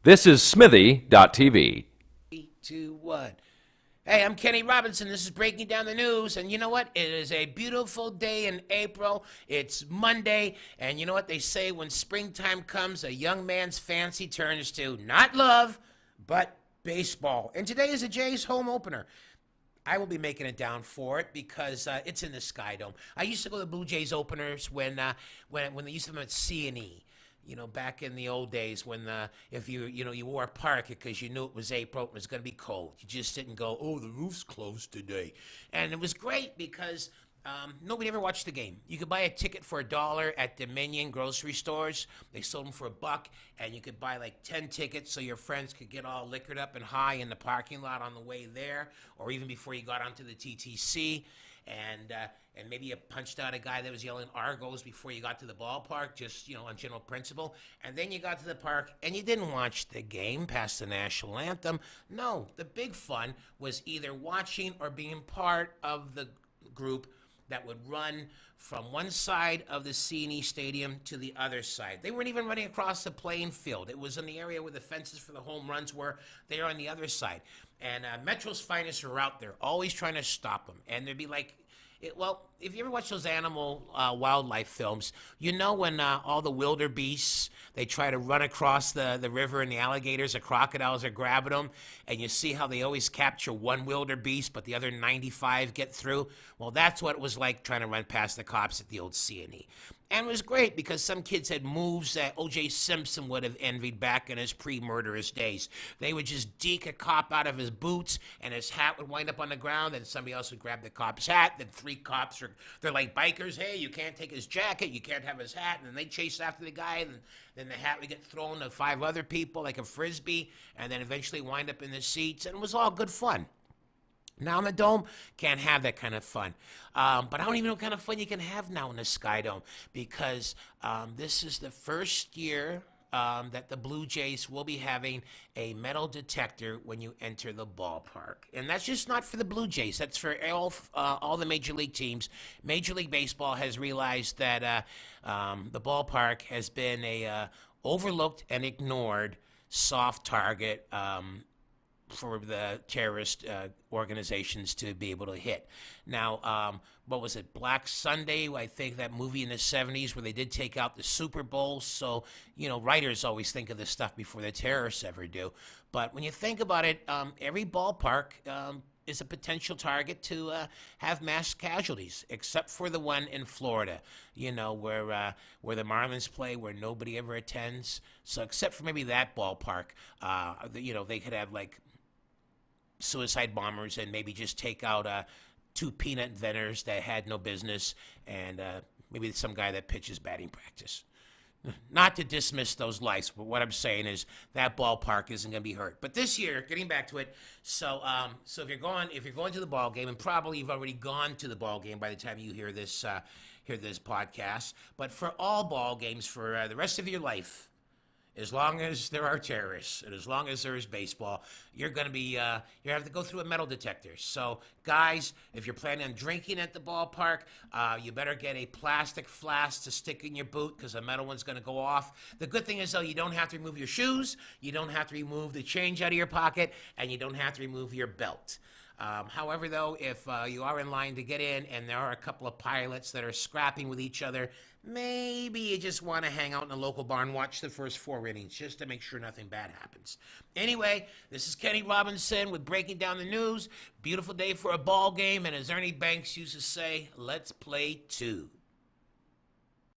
This is Smithy.tv. 3, 2, 1. Hey, I'm Kenny Robinson. This is Breaking Down the News. And you know what? It is a beautiful day in April. It's Monday. And you know what they say when springtime comes? A young man's fancy turns to not love, but baseball. And today is the Jays home opener. I will be making it down for it because it's in the Sky Dome. I used to go to the Blue Jays openers when they used to them at C&E. You know, back in the old days when if you wore a parka because you knew it was April, it was going to be cold. You just didn't go, oh, the roof's closed today. And it was great because nobody ever watched the game. You could buy a ticket for $1 at Dominion grocery stores. They sold them for $1, and you could buy like 10 tickets so your friends could get all liquored up and high in the parking lot on the way there, or even before you got onto the TTC. And maybe you punched out a guy that was yelling Argos before you got to the ballpark, just, on general principle. And then you got to the park and you didn't watch the game past the national anthem. No, the big fun was either watching or being part of the group that would run from one side of the C&E Stadium to the other side. They weren't even running across the playing field. It was in the area where the fences for the home runs were. They are on the other side. And Metro's finest are out there, always trying to stop them. And there'd be like, if you ever watch those animal wildlife films, you know when all the wildebeests, they try to run across the river and the alligators, the crocodiles are grabbing them, and you see how they always capture one wildebeest, but the other 95 get through? Well, that's what it was like trying to run past the cops at the old C&E. And it was great because some kids had moves that O.J. Simpson would have envied back in his pre-murderous days. They would just deke a cop out of his boots, and his hat would wind up on the ground, and somebody else would grab the cop's hat. Then 3 cops they're like bikers. Hey, you can't take his jacket, you can't have his hat. And then they chase after the guy, and then the hat would get thrown to 5 other people like a frisbee, and then eventually wind up in the seats. And it was all good fun. Now in the Dome, can't have that kind of fun. But I don't even know what kind of fun you can have now in the Sky Dome because this is the first year that the Blue Jays will be having a metal detector when you enter the ballpark. And that's just not for the Blue Jays. That's for all the Major League teams. Major League Baseball has realized that the ballpark has been a overlooked and ignored soft target for the terrorist organizations to be able to hit. Now, what was it, Black Sunday? I think that movie in the 70s where they did take out the Super Bowl. So, writers always think of this stuff before the terrorists ever do. But when you think about it, every ballpark is a potential target to have mass casualties, except for the one in Florida, where the Marlins play, where nobody ever attends. So except for maybe that ballpark, they could have like suicide bombers and maybe just take out 2 peanut inventors that had no business and maybe some guy that pitches batting practice. Not to dismiss those lives, but what I'm saying is that ballpark isn't going to be hurt. But this year, getting back to it, so if you're going to the ball game, and probably you've already gone to the ball game by the time you hear this podcast, but for all ball games for the rest of your life, as long as there are terrorists and as long as there is baseball, you're going to be you have to go through a metal detector. So, guys, if you're planning on drinking at the ballpark, you better get a plastic flask to stick in your boot because a metal one's going to go off. The good thing is, though, you don't have to remove your shoes, you don't have to remove the change out of your pocket, and you don't have to remove your belt. However, though, if you are in line to get in and there are a couple of pilots that are scrapping with each other, maybe you just want to hang out in a local bar and watch the first 4 innings just to make sure nothing bad happens. Anyway, this is Kenny Robinson with Breaking Down the News. Beautiful day for a ball game, and as Ernie Banks used to say, let's play 2.